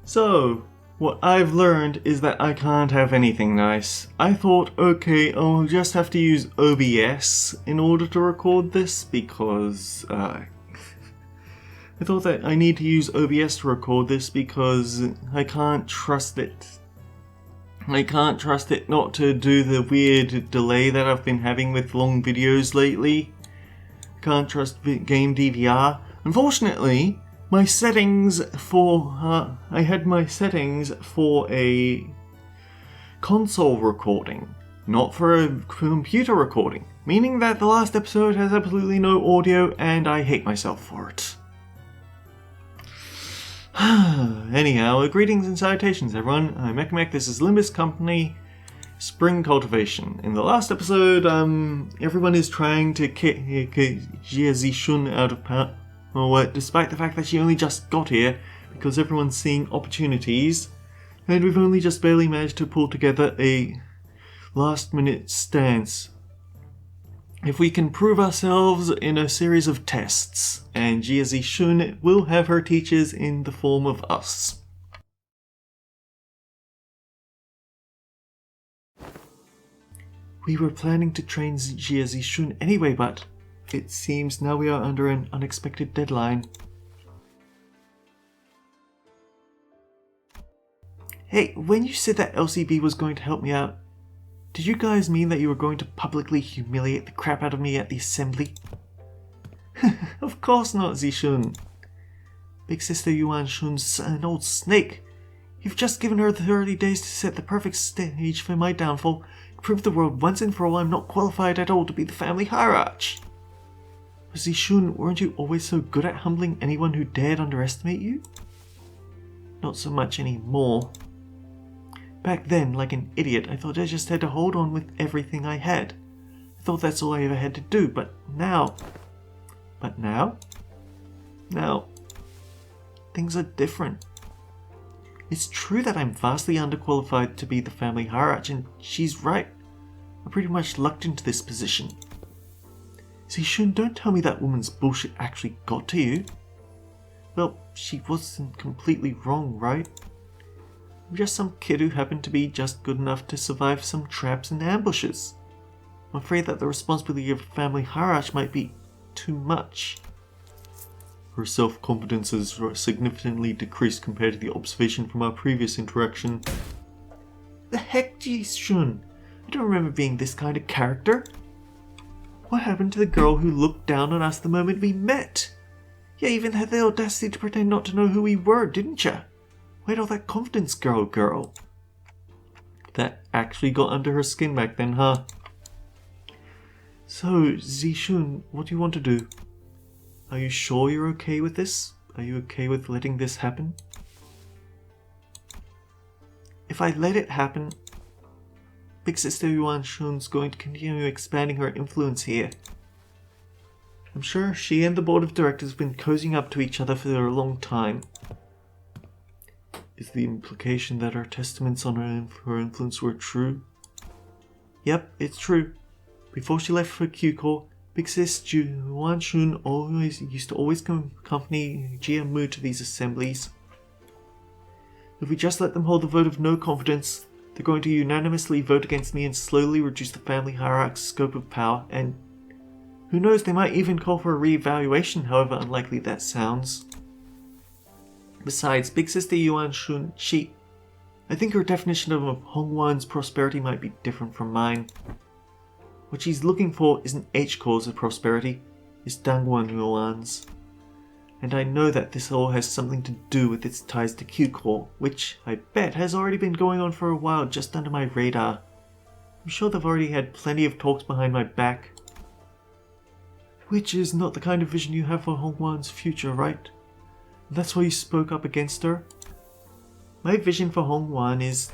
So, what I've learned is that I can't have anything nice. I thought, okay, I'll just have to use OBS in order to record this because I thought that I need to use OBS to record this because I can't trust it. I can't trust it not to do the weird delay that I've been having with long videos lately. I can't trust game DVR. Unfortunately, my settings for I had my settings for a console recording, not for a computer recording, meaning that the last episode has absolutely no audio and I hate myself for it. Anyhow, greetings and salutations everyone, I'm Mekamek, this is Limbus Company, Spring Cultivation. In the last episode, everyone is trying to get Jia Zishun out of power, despite the fact that she only just got here, because everyone's seeing opportunities, and we've only just barely managed to pull together a last-minute stance. If we can prove ourselves in a series of tests, and Jia Zishun will have her teachers in the form of us. We were planning to train Jia Zishun anyway, but it seems now we are under an unexpected deadline. Hey, when you said that LCB was going to help me out, did you guys mean that you were going to publicly humiliate the crap out of me at the assembly? Of course not, Zishun. Big Sister Yuan Shun's an old snake. You've just given her the 30 days to set the perfect stage for my downfall, prove the world once and for all I'm not qualified at all to be the family hierarch. But Zishun, weren't you always so good at humbling anyone who dared underestimate you? Not so much anymore. Back then, like an idiot, I thought I just had to hold on with everything I had. I thought that's all I ever had to do, but now... Now, things are different. It's true that I'm vastly underqualified to be the family hierarch, and she's right. I pretty much lucked into this position. Zishun, don't tell me that woman's bullshit actually got to you. Well, she wasn't completely wrong, right? I'm just some kid who happened to be just good enough to survive some traps and ambushes. I'm afraid that the responsibility of a family hierarch might be too much. Her self-confidence has significantly decreased compared to the observation from our previous interaction. The heck, Zishun? I don't remember being this kind of character. What happened to the girl who looked down on us the moment we met? You even had the audacity to pretend not to know who we were, didn't ya? Where'd all that confidence go, girl? That actually got under her skin back then, huh? So, Zishun, what do you want to do? Are you sure you're okay with this? Are you okay with letting this happen? If I let it happen, Big Sister Yuan Shun's going to continue expanding her influence here. I'm sure she and the board of directors have been cozying up to each other for a long time. Is the implication that her testaments on her influence were true? Yep, it's true. Before she left for Q-Corps, Big Sis Yuan Shun used to always accompany Jia Mu to these assemblies. If we just let them hold the vote of no confidence, they're going to unanimously vote against me and slowly reduce the family hierarch's scope of power, and who knows, they might even call for a re-evaluation, however unlikely that sounds. Besides, Big Sister Yuan Shun, I think her definition of Hongwan's prosperity might be different from mine. What she's looking for isn't H-Corps of prosperity, it's Dangguan Yuan's. And I know that this all has something to do with its ties to Q-Corps, which I bet has already been going on for a while just under my radar. I'm sure they've already had plenty of talks behind my back. Which is not the kind of vision you have for Hongwan's future, right? That's why you spoke up against her? My vision for Hongwan is...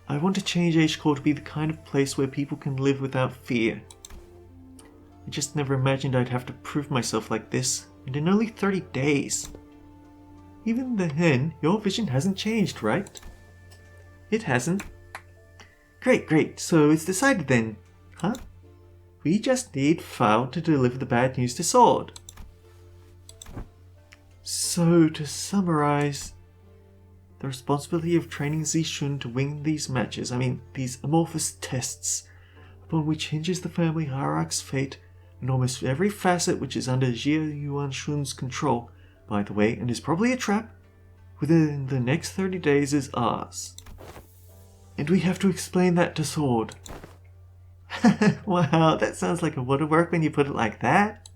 I want to change H-Corps to be the kind of place where people can live without fear. I just never imagined I'd have to prove myself like this, and in only 30 days. Even then, your vision hasn't changed, right? It hasn't. Great, so it's decided then, huh? We just need Fao to deliver the bad news to Sword. So, to summarize, the responsibility of training Zishun to win these matches, these amorphous tests, upon which hinges the family hierarch's fate, and almost every facet which is under Jie Yuanshun's control, by the way, and is probably a trap, within the next 30 days is ours. And we have to explain that to Sword. Wow, that sounds like a lot of work when you put it like that.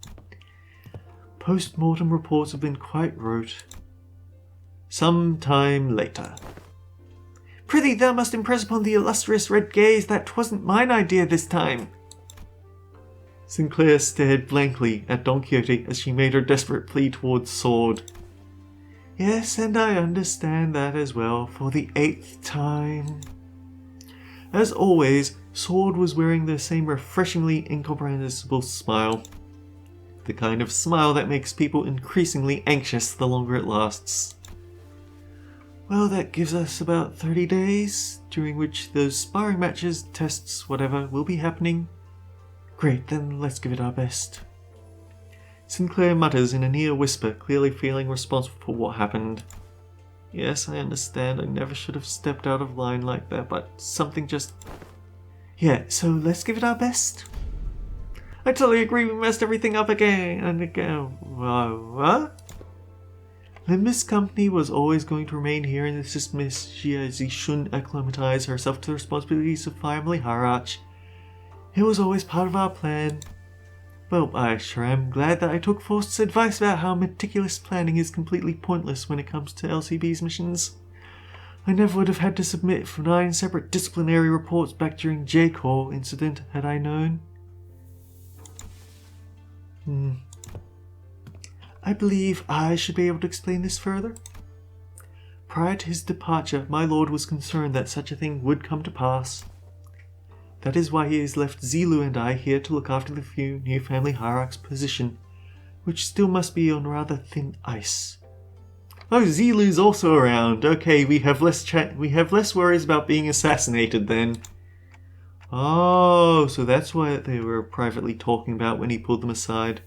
Post-mortem reports have been quite rote. Some time later. Prithee, thou must impress upon the illustrious red gaze that 'twasn't mine idea this time. Sinclair stared blankly at Don Quixote as she made her desperate plea towards Sword. Yes, and I understand that as well, for the 8th time. As always, Sword was wearing the same refreshingly incomprehensible smile. The kind of smile that makes people increasingly anxious the longer it lasts. Well, that gives us about 30 days, during which those sparring matches, tests, whatever, will be happening. Great, then let's give it our best. Sinclair mutters in a near whisper, clearly feeling responsible for what happened. Yes, I understand, I never should have stepped out of line like that, but something just... Yeah, so let's give it our best. I totally agree, we messed everything up again and again. What? Limbus Company was always going to remain here and assist Miss Jie Zishun acclimatize herself to the responsibilities of family hierarch. It was always part of our plan. Well, I sure am glad that I took Faust's advice about how meticulous planning is completely pointless when it comes to LCB's missions. I never would have had to submit for 9 separate disciplinary reports back during J-Corps incident had I known. I believe I should be able to explain this further. Prior to his departure, my lord was concerned that such a thing would come to pass. That is why he has left Zilu and I here to look after the few new family hierarch's position, which still must be on rather thin ice. Oh, Zilu's also around. Okay, we have less worries about being assassinated then. Oh, so that's what they were privately talking about when he pulled them aside.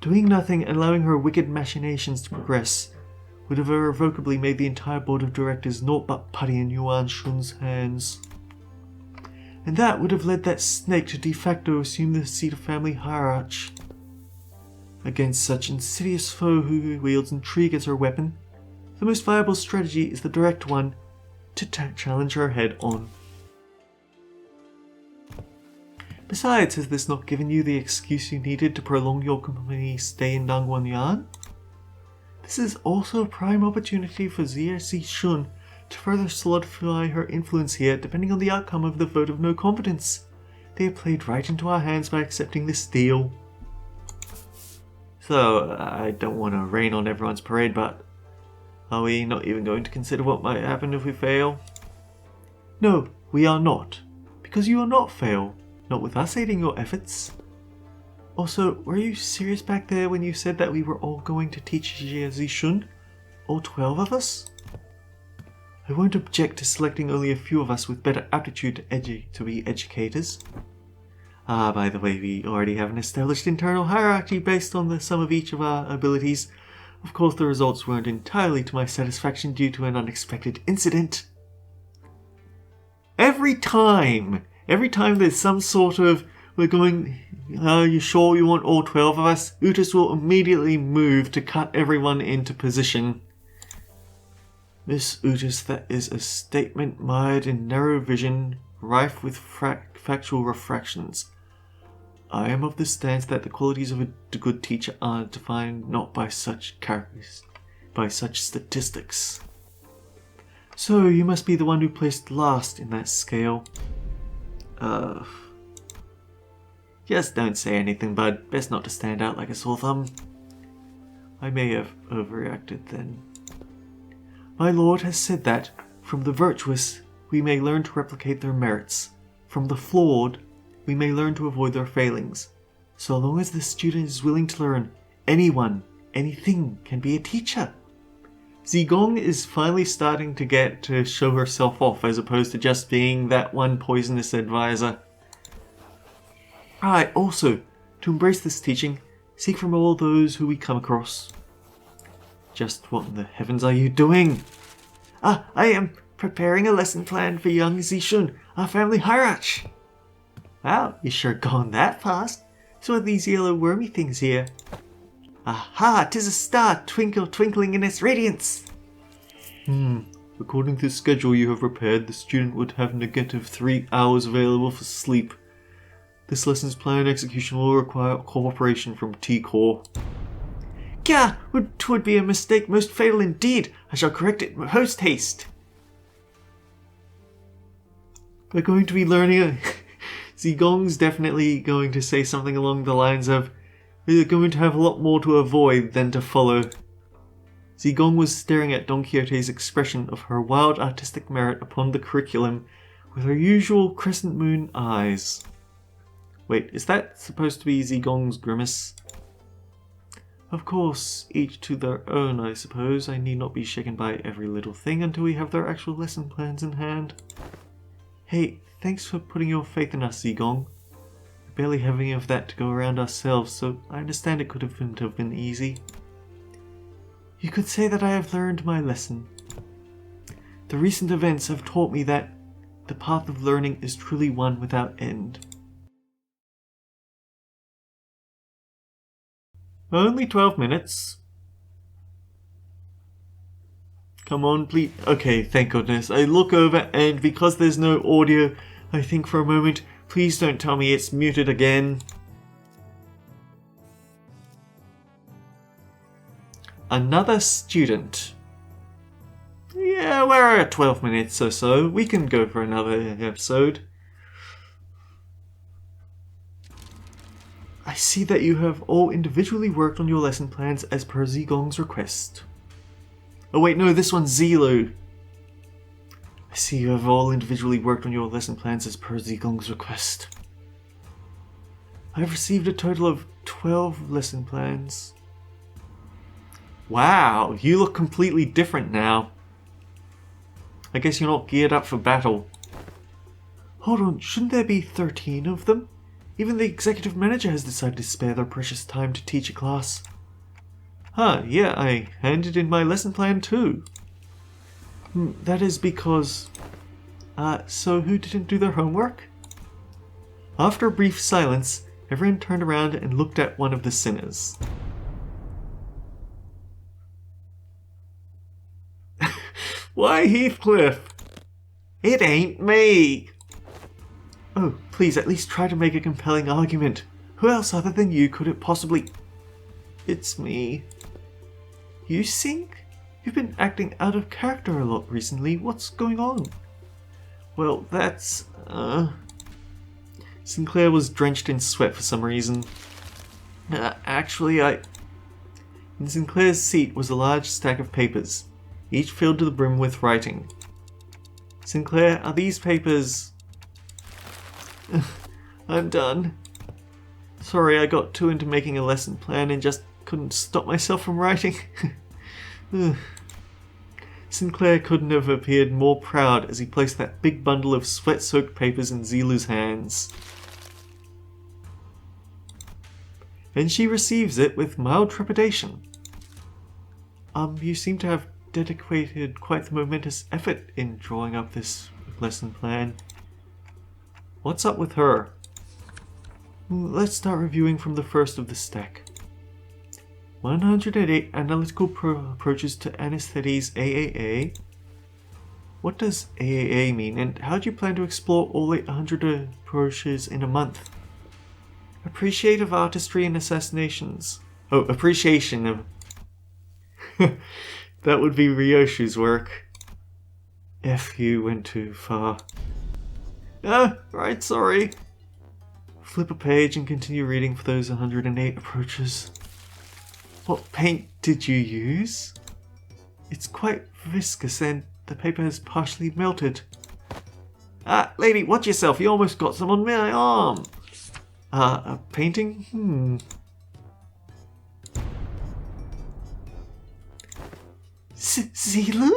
Doing nothing and allowing her wicked machinations to progress would have irrevocably made the entire board of directors naught but putty in Yuan Shun's hands. And that would have led that snake to de facto assume the seat of family hierarch. Against such insidious foe who wields intrigue as her weapon, the most viable strategy is the direct one, to challenge her head on. Besides, has this not given you the excuse you needed to prolong your company's stay in Dangwanyuan? This is also a prime opportunity for Jie Zishun to further solidify her influence here depending on the outcome of the vote of no confidence. They have played right into our hands by accepting this deal. So, I don't want to rain on everyone's parade, but are we not even going to consider what might happen if we fail? No, we are not. Because you will not fail. Not with us aiding your efforts. Also, were you serious back there when you said that we were all going to teach Jie Zishun? All 12 of us? I won't object to selecting only a few of us with better aptitude to be educators. Ah, by the way, we already have an established internal hierarchy based on the sum of each of our abilities. Of course, the results weren't entirely to my satisfaction due to an unexpected incident. Every time there's some sort of, we're going, are you sure you want all 12 of us? Utus will immediately move to cut everyone into position. Miss Utus, that is a statement mired in narrow vision, rife with factual refractions. I am of the stance that the qualities of a good teacher are defined not by such characters, by such statistics. So you must be the one who placed last in that scale. Just don't say anything, bud. Best not to stand out like a sore thumb. I may have overreacted then. My lord has said that, from the virtuous, we may learn to replicate their merits. From the flawed, we may learn to avoid their failings. So long as the student is willing to learn, anyone, anything can be a teacher. Zigong is finally starting to get to show herself off as opposed to just being that one poisonous advisor. Also, to embrace this teaching, seek from all those who we come across. Just what in the heavens are you doing? I am preparing a lesson plan for young Zishun, our family hierarch. Wow, you sure gone that fast. So what are these yellow wormy things here? Aha, 'tis a star twinkling in its radiance. According to the schedule you have prepared, the student would have negative 3 hours available for sleep. This lesson's plan execution will require cooperation from T-Core. Gah, 'twould be a mistake most fatal indeed. I shall correct it post haste. We're going to be learning Zigong's definitely going to say something along the lines of, we're going to have a lot more to avoid than to follow. Zigong was staring at Don Quixote's expression of her wild artistic merit upon the curriculum with her usual crescent moon eyes. Wait, is that supposed to be Zigong's grimace? Of course, each to their own, I suppose. I need not be shaken by every little thing until we have their actual lesson plans in hand. Hey, thanks for putting your faith in us, Zigong. We barely have any of that to go around ourselves, so I understand it couldn't have been easy. You could say that I have learned my lesson. The recent events have taught me that the path of learning is truly one without end. Only 12 minutes. Come on, please. Okay, thank goodness. I look over and because there's no audio, I think for a moment, please don't tell me it's muted again. Another student. Yeah, we're at 12 minutes or so. We can go for another episode. I see that you have all individually worked on your lesson plans as per Zigong's request. Oh wait, no, this one's Zilu. I see you have all individually worked on your lesson plans as per Zigong's request. I have received a total of 12 lesson plans. Wow, you look completely different now. I guess you're not geared up for battle. Hold on, shouldn't there be 13 of them? Even the executive manager has decided to spare their precious time to teach a class. Huh, yeah, I handed in my lesson plan too. That is because... so who didn't do their homework? After a brief silence, everyone turned around and looked at one of the sinners. Why, Heathcliff? It ain't me! Oh, please, at least try to make a compelling argument. Who else other than you could it possibly... It's me. You think? You've been acting out of character a lot recently. What's going on? Well, that's... Sinclair was drenched in sweat for some reason. Actually, In Sinclair's seat was a large stack of papers, each filled to the brim with writing. Sinclair, are these papers... I'm done. Sorry, I got too into making a lesson plan and just couldn't stop myself from writing. Sinclair couldn't have appeared more proud as he placed that big bundle of sweat-soaked papers in Zilu's hands. And she receives it with mild trepidation. You seem to have dedicated quite the momentous effort in drawing up this lesson plan. What's up with her? Let's start reviewing from the first of the stack. 108 Analytical Approaches to Anesthetes AAA. What does AAA mean, and how do you plan to explore all 800 approaches in a month? Appreciative Artistry and Assassinations. Oh, appreciation of... That would be Ryoshu's work. F you went too far. Right, sorry. Flip a page and continue reading for those 108 approaches. What paint did you use? It's quite viscous and the paper has partially melted. Lady, watch yourself, you almost got some on my arm. A painting? Zilu?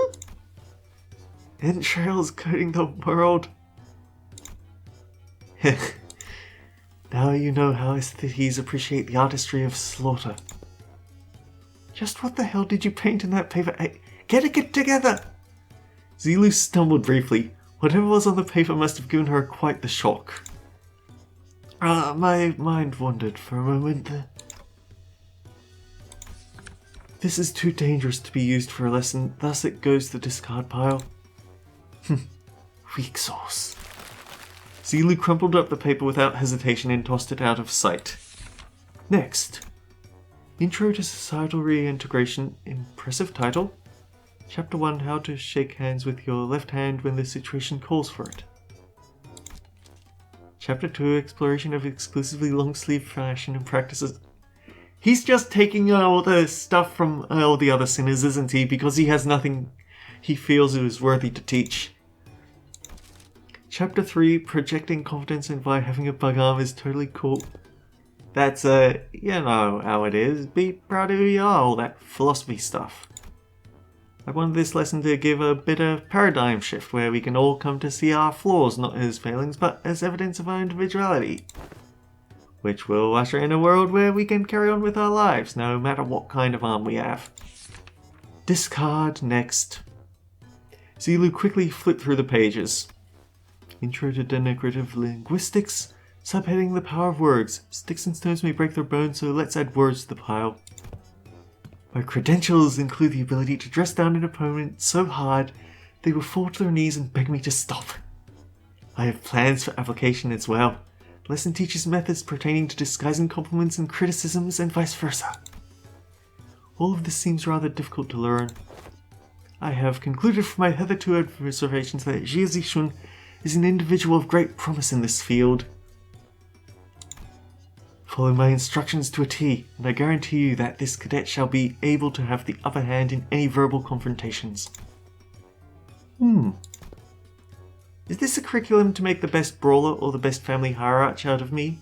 Entrails coating the world. Now you know how aesthetes appreciate the artistry of slaughter. Just what the hell did you paint in that paper? Hey, get it together! Zilu stumbled briefly. Whatever was on the paper must have given her quite the shock. My mind wandered for a moment. This is too dangerous to be used for a lesson, thus it goes to the discard pile. Weak sauce. Zilu crumpled up the paper without hesitation and tossed it out of sight. Next. Intro to Societal Reintegration. Impressive title. Chapter 1, How to Shake Hands with Your Left Hand When the Situation Calls for It. Chapter 2, Exploration of Exclusively Long-Sleeve Fashion and Practices. He's just taking all the stuff from all the other sinners, isn't he? Because he has nothing he feels is worthy to teach. Chapter 3, Projecting Confidence and Why Having a Bug Arm is Totally Cool. That's, you know how it is. Be proud of who you are, all that philosophy stuff. I wanted this lesson to give a bit of paradigm shift where we can all come to see our flaws not as failings but as evidence of our individuality. Which will usher in a world where we can carry on with our lives no matter what kind of arm we have. Discard next. Zilu quickly flipped through the pages. Intro to Denigrative Linguistics. Subheading The Power of Words. Sticks and stones may break their bones, so let's add words to the pile. My credentials include the ability to dress down an opponent so hard they will fall to their knees and beg me to stop. I have plans for application as well. The lesson teaches methods pertaining to disguising compliments and criticisms and vice versa. All of this seems rather difficult to learn. I have concluded from my hitherto observations that Zilu is an individual of great promise in this field. Follow my instructions to a T, and I guarantee you that this cadet shall be able to have the upper hand in any verbal confrontations. Is this a curriculum to make the best brawler or the best family hierarch out of me?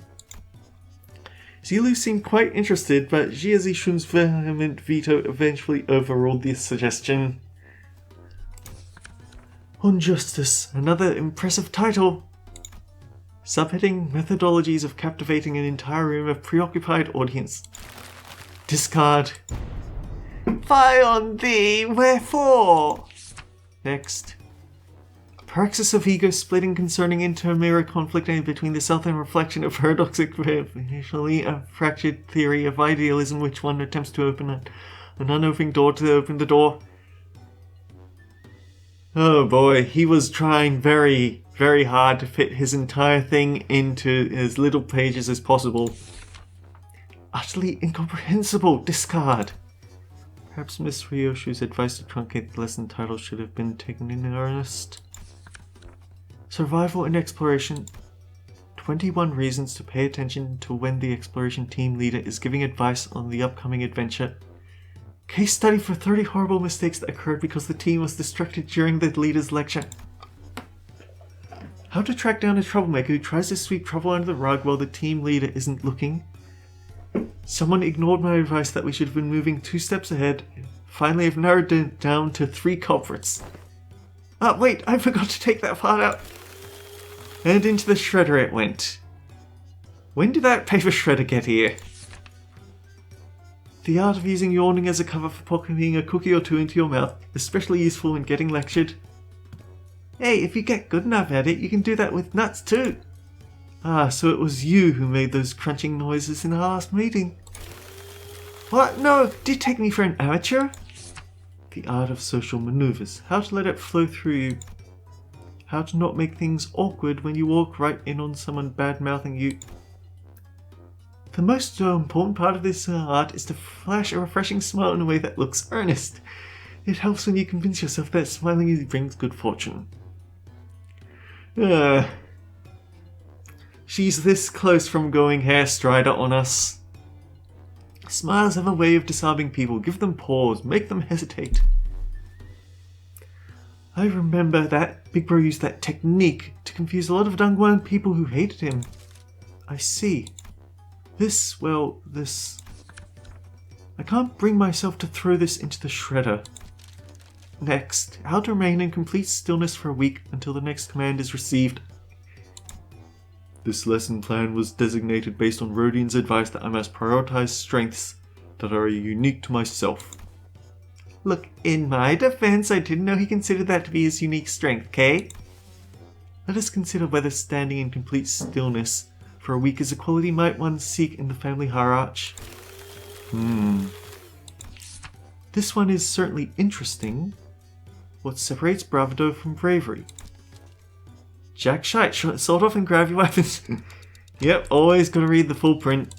Zilu seemed quite interested, but Zishun's vehement veto eventually overruled the suggestion. On Justice, another impressive title. Subheading Methodologies of Captivating an Entire Room of Preoccupied Audience. Discard. Fie on thee, wherefore? Next. Praxis of ego splitting concerning inter-mirror conflict between the self and reflection of paradoxic, initially a fractured theory of idealism which one attempts to open an unopening door to open the door. Oh boy, he was trying very, very hard to fit his entire thing into as little pages as possible. Utterly incomprehensible. Discard. Perhaps Miss Ryoshu's advice to truncate the lesson title should have been taken in earnest. Survival and Exploration. 21 reasons to pay attention to when the exploration team leader is giving advice on the upcoming adventure. Case study for 30 horrible mistakes that occurred because the team was distracted during the leader's lecture. How to track down a troublemaker who tries to sweep trouble under the rug while the team leader isn't looking. Someone ignored my advice that we should have been moving 2 steps ahead. Finally, I've narrowed it down to 3 culprits. Wait, I forgot to take that part out. And into the shredder it went. When did that paper shredder get here? The art of using yawning as a cover for pocketing a cookie or 2 into your mouth, especially useful when getting lectured. Hey, if you get good enough at it, you can do that with nuts too. So it was you who made those crunching noises in our last meeting. What? No, do you take me for an amateur? The art of social maneuvers. How to let it flow through you. How to not make things awkward when you walk right in on someone bad-mouthing you. The most important part of this art is to flash a refreshing smile in a way that looks earnest. It helps when you convince yourself that smiling brings good fortune. She's this close from going hair strider on us. Smiles have a way of disarming people. Give them pause. Make them hesitate. I remember that Big Bro used that technique to confuse a lot of Dongguan people who hated him. I see. This. I can't bring myself to throw this into the shredder. Next, how to remain in complete stillness for a week until the next command is received. This lesson plan was designated based on Rodian's advice that I must prioritize strengths, that are unique to myself. Look, in my defense, I didn't know he considered that to be his unique strength, Kay? Let us consider whether standing in complete stillness for a week is a quality might one seek in the family hierarchy. This one is certainly interesting. What separates bravado from bravery? Jack shite, sort off and grab your weapons. Yep, always gotta read the full print.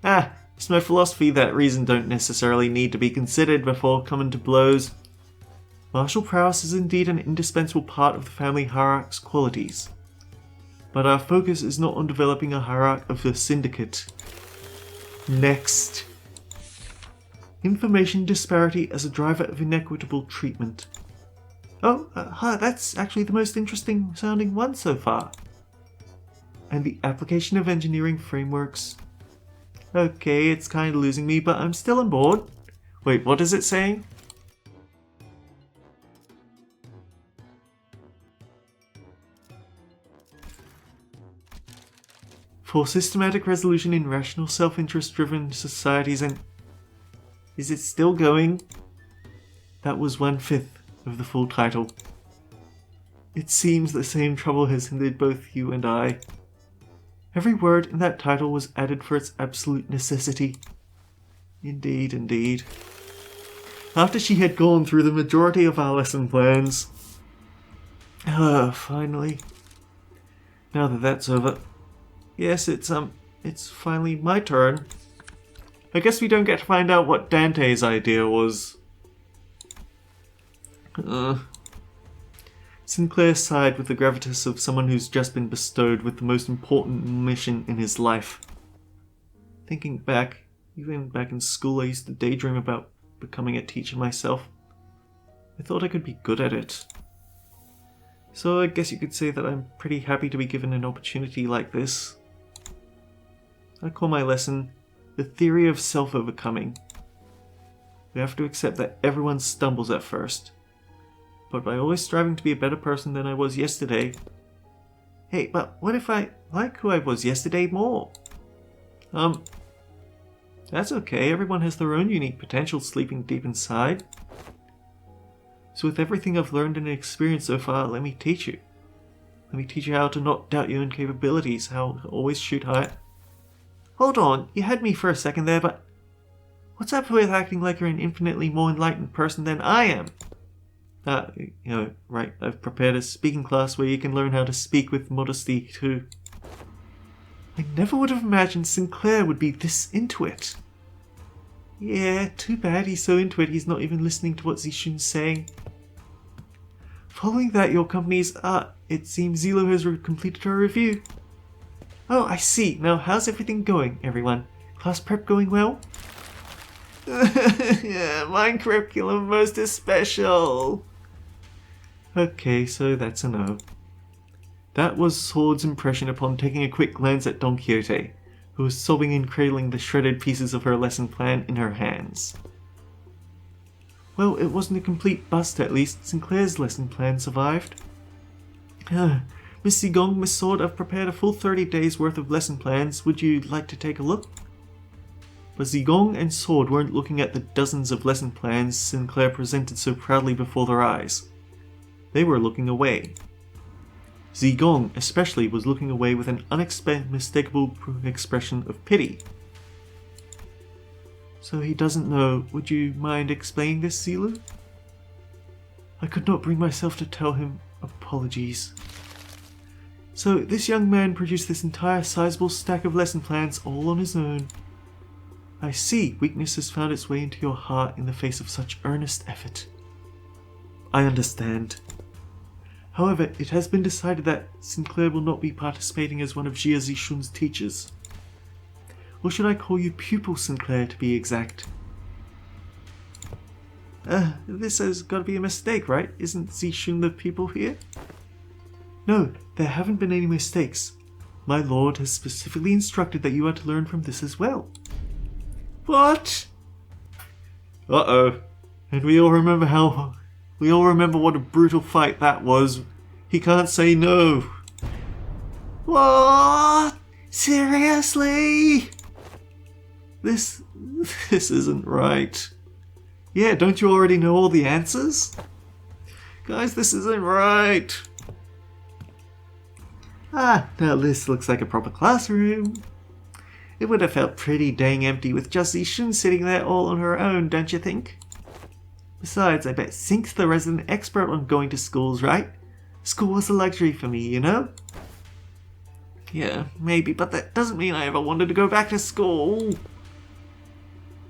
It's my philosophy that reason don't necessarily need to be considered before coming to blows. Martial prowess is indeed an indispensable part of the family hierarch's qualities. But our focus is not on developing a hierarch of the syndicate. Next. Information disparity as a driver of inequitable treatment. That's actually the most interesting sounding one so far. And the application of engineering frameworks. Okay, it's kind of losing me, but I'm still on board. Wait, what is it saying? For systematic resolution in rational self-interest driven societies and... Is it still going? That was 1/5 of the full title. It seems the same trouble has hindered both you and I. Every word in that title was added for its absolute necessity. Indeed, indeed. After she had gone through the majority of our lesson plans. Finally. Now that that's over. Yes, it's finally my turn. I guess we don't get to find out what Dante's idea was. Sinclair sighed with the gravitas of someone who's just been bestowed with the most important mission in his life. Thinking back, even back in school I used to daydream about becoming a teacher myself. I thought I could be good at it. So I guess you could say that I'm pretty happy to be given an opportunity like this. I call my lesson the theory of self-overcoming. We have to accept that everyone stumbles at first. But by always striving to be a better person than I was yesterday... Hey, but what if I like who I was yesterday more? That's okay, everyone has their own unique potential sleeping deep inside. So with everything I've learned and experienced so far, let me teach you. Let me teach you how to not doubt your own capabilities, how to always shoot high. Hold on, you had me for a second there, but... What's up with acting like you're an infinitely more enlightened person than I am? Right, I've prepared a speaking class where you can learn how to speak with modesty too. I never would have imagined Sinclair would be this into it. Yeah, too bad he's so into it he's not even listening to what Zishun's saying. Following that, your company's, it seems Zilu has completed her review. Oh, I see. Now, how's everything going, everyone? Class prep going well? Yeah, my curriculum most is special. Okay, so that's a no. That was Sword's impression upon taking a quick glance at Don Quixote, who was sobbing and cradling the shredded pieces of her lesson plan in her hands. Well, it wasn't a complete bust at least. Sinclair's lesson plan survived. Miss Zigong, Miss Sword, I've prepared a full 30 days worth of lesson plans. Would you like to take a look? But Zigong and Sword weren't looking at the dozens of lesson plans Sinclair presented so proudly before their eyes. They were looking away. Zigong especially was looking away with an unmistakable expression of pity. So he doesn't know. Would you mind explaining this, Zilu? I could not bring myself to tell him. Apologies. So this young man produced this entire sizable stack of lesson plans all on his own. I see weakness has found its way into your heart in the face of such earnest effort. I understand. However, it has been decided that Sinclair will not be participating as one of Jia Zishun's teachers. Or should I call you Pupil Sinclair to be exact? This has got to be a mistake, right? Isn't Zishun the pupil here? No, there haven't been any mistakes. My lord has specifically instructed that you are to learn from this as well. What? Uh-oh. And we all remember what a brutal fight that was. He can't say no. What? Seriously? This isn't right. Yeah, don't you already know all the answers? Guys, this isn't right. Ah, now this looks like a proper classroom. It would have felt pretty dang empty with just Zishun sitting there all on her own, don't you think? Besides, I bet Sink's the resident expert on going to schools, right? School was a luxury for me, you know? Yeah, maybe, but that doesn't mean I ever wanted to go back to school. You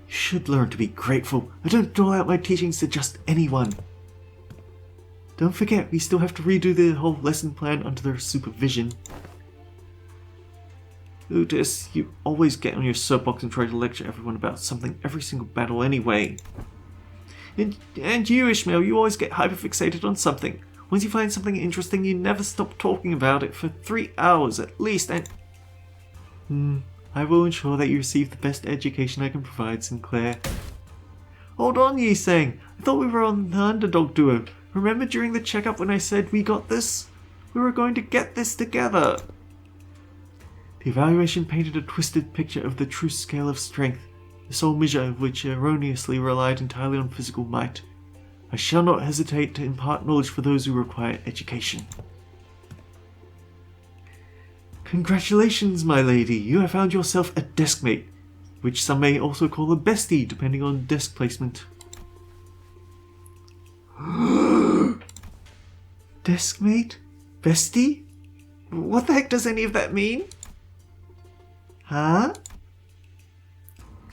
should learn to be grateful. I don't dole out my teachings to just anyone. Don't forget, we still have to redo the whole lesson plan under their supervision. Otis, you always get on your soapbox and try to lecture everyone about something every single battle anyway. And you, Ishmael, you always get hyperfixated on something. Once you find something interesting, you never stop talking about it for 3 hours at least, and... I will ensure that you receive the best education I can provide, Sinclair. Hold on, Yi-Sang. I thought we were on the underdog duo. Remember during the checkup when I said we got this? We were going to get this together. The evaluation painted a twisted picture of the true scale of strength, the sole measure of which erroneously relied entirely on physical might. I shall not hesitate to impart knowledge for those who require education. Congratulations, my lady, you have found yourself a deskmate, which some may also call a bestie, depending on desk placement. Deskmate? Bestie? What the heck does any of that mean? Huh?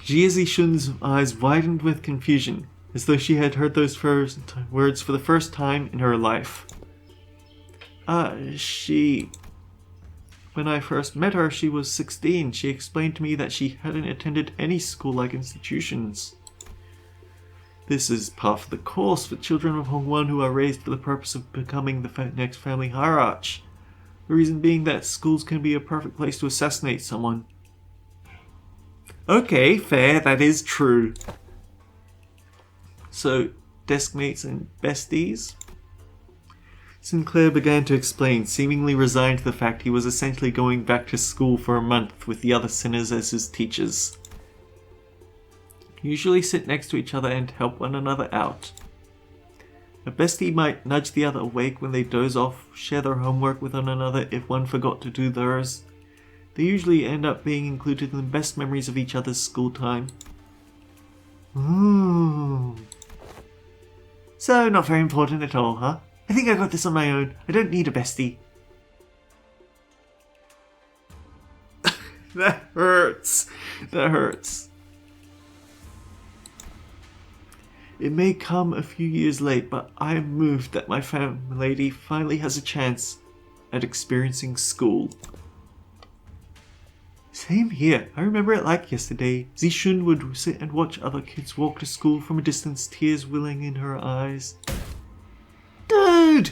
Jie Zishun's eyes widened with confusion, as though she had heard those first words for the first time in her life. When I first met her, she was 16. She explained to me that she hadn't attended any school-like institutions. This is part of the course for children of Hongwan who are raised for the purpose of becoming the next family hierarch. The reason being that schools can be a perfect place to assassinate someone. Okay, fair, that is true. So, deskmates and besties? Sinclair began to explain, seemingly resigned to the fact he was essentially going back to school for a month with the other sinners as his teachers. Usually sit next to each other and help one another out. A bestie might nudge the other awake when they doze off, share their homework with one another if one forgot to do theirs. They usually end up being included in the best memories of each other's school time. Ooh. So, not very important at all, huh? I think I got this on my own. I don't need a bestie. That hurts. That hurts. It may come a few years late, but I am moved that my family lady finally has a chance at experiencing school. Same here. I remember it like yesterday. Zishun would sit and watch other kids walk to school from a distance, tears welling in her eyes. Dude!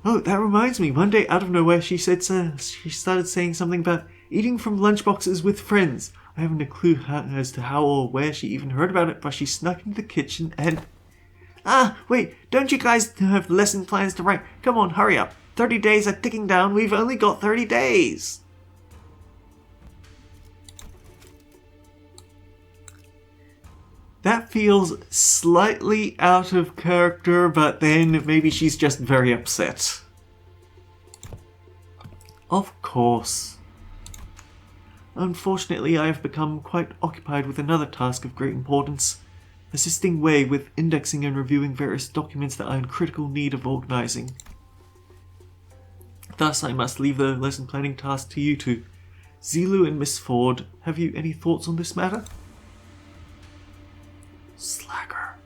Oh, that reminds me. One day, out of nowhere, she started saying something about eating from lunchboxes with friends. I haven't a clue as to how or where she even heard about it, but she snuck into the kitchen and... Ah, wait, don't you guys have lesson plans to write? Come on, hurry up. 30 days are ticking down. We've only got 30 days. That feels slightly out of character, but then maybe she's just very upset. Of course. Unfortunately, I have become quite occupied with another task of great importance, assisting Wei with indexing and reviewing various documents that are in critical need of organizing. Thus, I must leave the lesson planning task to you two. Zilu and Miss Ford, have you any thoughts on this matter? Slacker.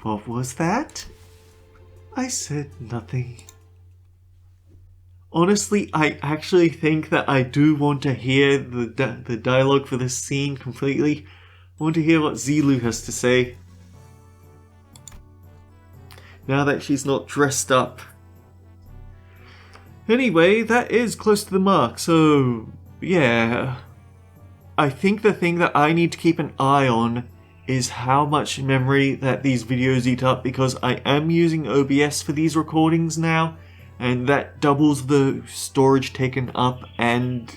What was that? I said nothing. Honestly, I actually think that I do want to hear the dialogue for this scene completely. I want to hear what Zilu has to say. Now that she's not dressed up. Anyway, that is close to the mark, so yeah. I think the thing that I need to keep an eye on is how much memory that these videos eat up, because I am using OBS for these recordings now, and that doubles the storage taken up, and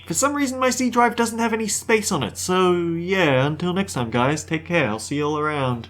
for some reason my C drive doesn't have any space on it. So yeah, until next time guys, take care, I'll see you all around.